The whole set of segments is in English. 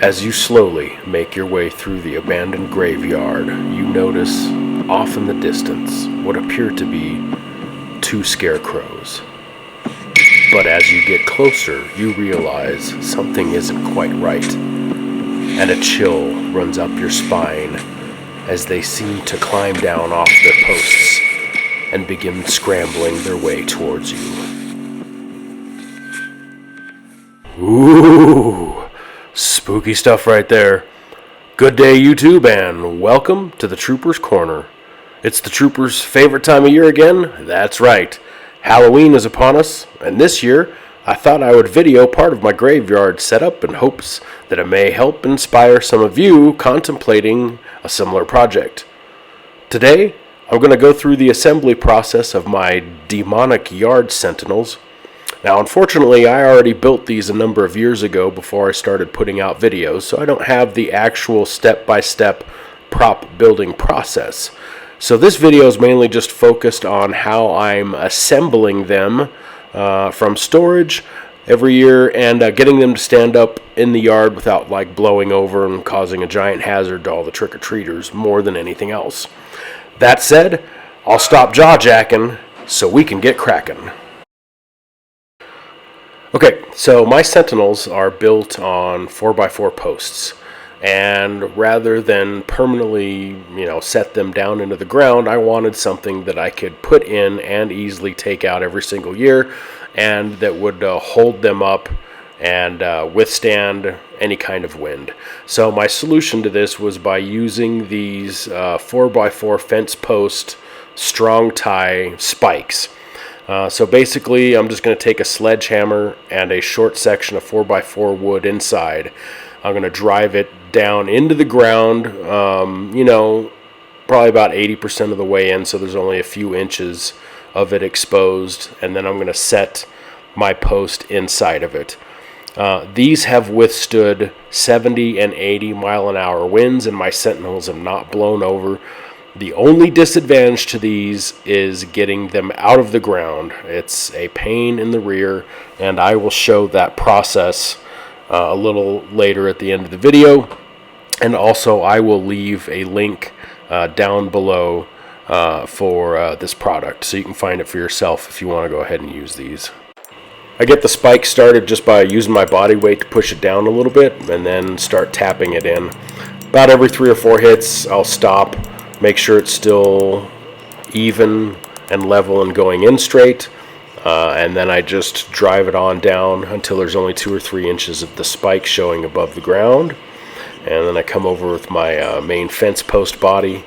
As you slowly make your way through the abandoned graveyard, you notice off in the distance what appear to be two scarecrows. But as you get closer, you realize something isn't quite right, and a chill runs up your spine as they seem to climb down off their posts and begin scrambling their way towards you. Ooh! Spooky stuff right there. Good day, YouTube, and welcome to the Trooper's Corner. It's the Trooper's favorite time of year again. That's right. Halloween is upon us, and this year I thought I would video part of my graveyard setup in hopes that it may help inspire some of you contemplating a similar project. Today, I'm going to go through the assembly process of my demonic yard sentinels. Now, unfortunately, I already built these a number of years ago before I started putting out videos, so I don't have the actual step-by-step prop building process. So this video is mainly just focused on how I'm assembling them from storage every year and getting them to stand up in the yard without like blowing over and causing a giant hazard to all the trick-or-treaters more than anything else. That said, I'll stop jaw-jacking so we can get cracking. Okay, so my sentinels are built on 4x4 posts, and rather than permanently, set them down into the ground, I wanted something that I could put in and easily take out every single year, and that would hold them up and withstand any kind of wind. So my solution to this was by using these 4x4 fence post strong tie spikes. So basically, I'm just going to take a sledgehammer and a short section of 4x4 wood inside. I'm going to drive it down into the ground, probably about 80% of the way in, so there's only a few inches of it exposed, and then I'm going to set my post inside of it. These have withstood 70 and 80 mile an hour winds, and my sentinels have not blown over. The only disadvantage to these is getting them out of the ground. It's a pain in the rear, and I will show that process a little later at the end of the video. And also, I will leave a link down below for this product, so you can find it for yourself if you want to go ahead and use these. I get the spike started just by using my body weight to push it down a little bit, and then start tapping it in. About every 3 or 4 hits, I'll stop. Make sure it's still even and level and going in straight, and then I just drive it on down until there's only 2 or 3 inches of the spike showing above the ground, and then I come over with my main fence post body,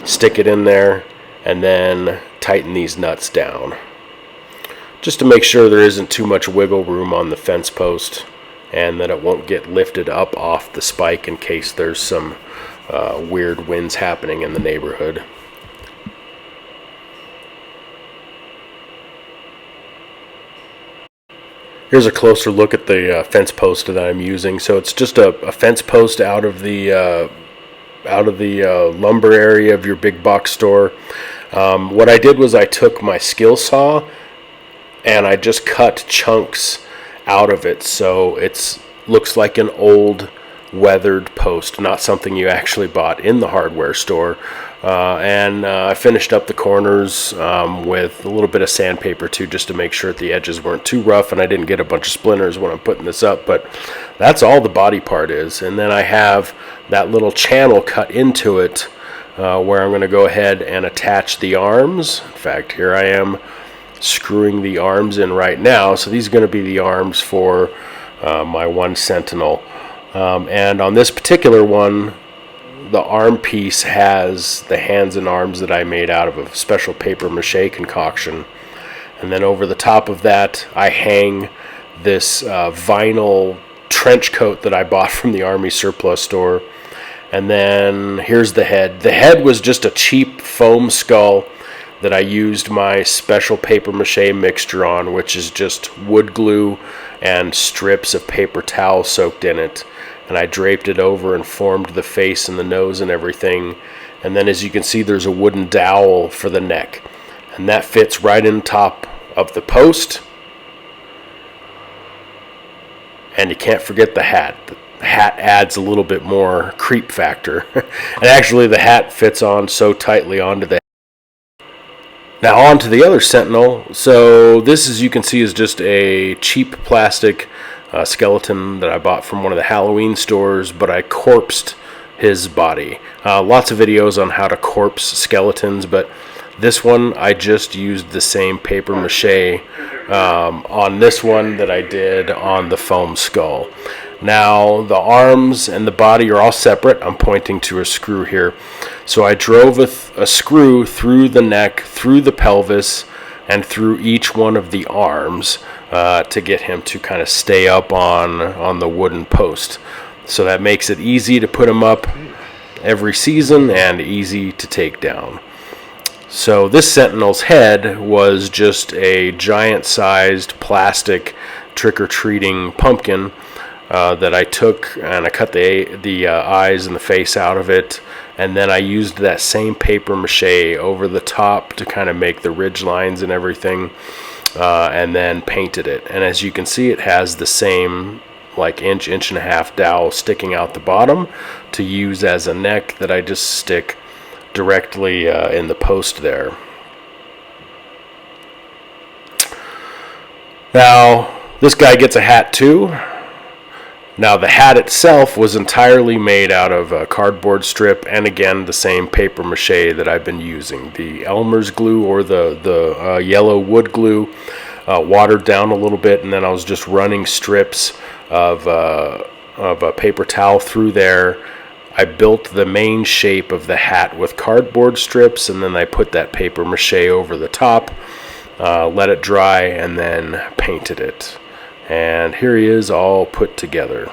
stick it in there, and then tighten these nuts down just to make sure there isn't too much wiggle room on the fence post and that it won't get lifted up off the spike in case there's some weird winds happening in the neighborhood. Here's a closer look at the fence post that I'm using. So it's just a fence post out of the lumber area of your big box store. What I did was I took my skill saw and I just cut chunks out of it, so it looks like an old weathered post, not something you actually bought in the hardware store. And I finished up the corners with a little bit of sandpaper too, just to make sure that the edges weren't too rough and I didn't get a bunch of splinters when I'm putting this up. But that's all the body part is. And then I have that little channel cut into it where I'm going to go ahead and attach the arms. In fact, here I am screwing the arms in right now. So these are going to be the arms for my one sentinel. And on this particular one, the arm piece has the hands and arms that I made out of a special paper mache concoction. And then over the top of that, I hang this vinyl trench coat that I bought from the Army surplus store. And then here's the head. The head was just a cheap foam skull that I used my special paper mache mixture on, which is just wood glue and strips of paper towel soaked in it. And I draped it over and formed the face and the nose and everything. And then as you can see, there's a wooden dowel for the neck. And that fits right in top of the post. And you can't forget the hat. The hat adds a little bit more creep factor. And actually the hat fits on so tightly onto the head. Now on to the other Sentinel. So this, as you can see, is just a cheap plastic skeleton that I bought from one of the Halloween stores, but I corpsed his body. Lots of videos on how to corpse skeletons, but this one I just used the same paper mache on this one that I did on the foam skull. Now the arms and the body are all separate. I'm pointing to a screw here. So I drove a screw through the neck, through the pelvis, and through each one of the arms to get him to kind of stay up on the wooden post. So that makes it easy to put him up every season and easy to take down. So this Sentinel's head was just a giant-sized plastic trick-or-treating pumpkin that I took, and I cut the eyes and the face out of it, and then I used that same paper mache over the top to kind of make the ridge lines and everything, and then painted it. And as you can see, it has the same like inch and a half dowel sticking out the bottom to use as a neck that I just stick directly in the post there. Now this guy gets a hat too. Now the hat itself was entirely made out of a cardboard strip, and again the same paper mache that I've been using, the Elmer's glue or the yellow wood glue, watered down a little bit, and then I was just running strips of a paper towel through there. I built the main shape of the hat with cardboard strips, and then I put that paper mache over the top, let it dry, and then painted it. And here he is all put together.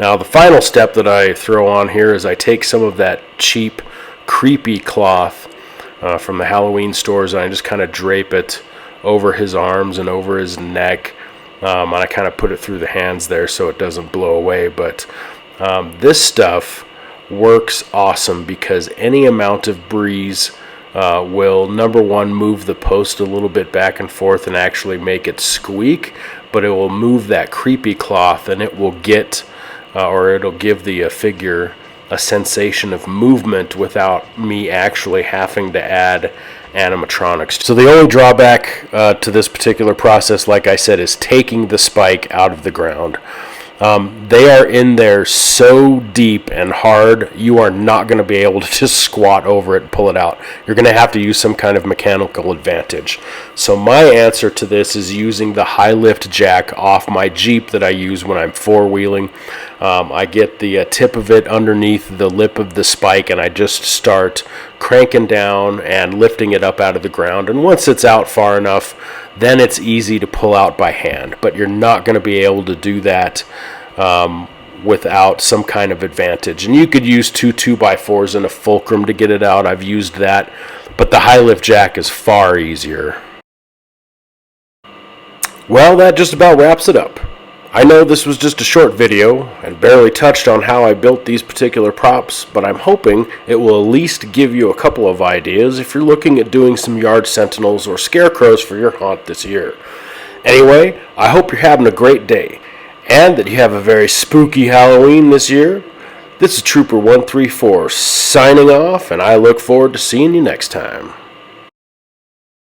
Now the final step that I throw on here is I take some of that cheap, creepy cloth from the Halloween stores, and I just kind of drape it over his arms and over his neck, and I kind of put it through the hands there so it doesn't blow away. But this stuff works awesome because any amount of breeze will, number one, move the post a little bit back and forth and actually make it squeak, but it will move that creepy cloth, and it will get or it'll give the figure a sensation of movement without me actually having to add animatronics. So the only drawback to this particular process, like I said, is taking the spike out of the ground. They are in there so deep and hard, you are not going to be able to just squat over it and pull it out. You're going to have to use some kind of mechanical advantage. So my answer to this is using the high lift jack off my Jeep that I use when I'm four-wheeling. I get the tip of it underneath the lip of the spike, and I just start cranking down and lifting it up out of the ground. And once it's out far enough, then it's easy to pull out by hand. But you're not going to be able to do that without some kind of advantage. And you could use two 2x4s and a fulcrum to get it out. I've used that, but the high lift jack is far easier. Well, that just about wraps it up. I know this was just a short video and barely touched on how I built these particular props, but I'm hoping it will at least give you a couple of ideas if you're looking at doing some yard sentinels or scarecrows for your haunt this year. Anyway, I hope you're having a great day and that you have a very spooky Halloween this year. This is Trooper 134 signing off, and I look forward to seeing you next time.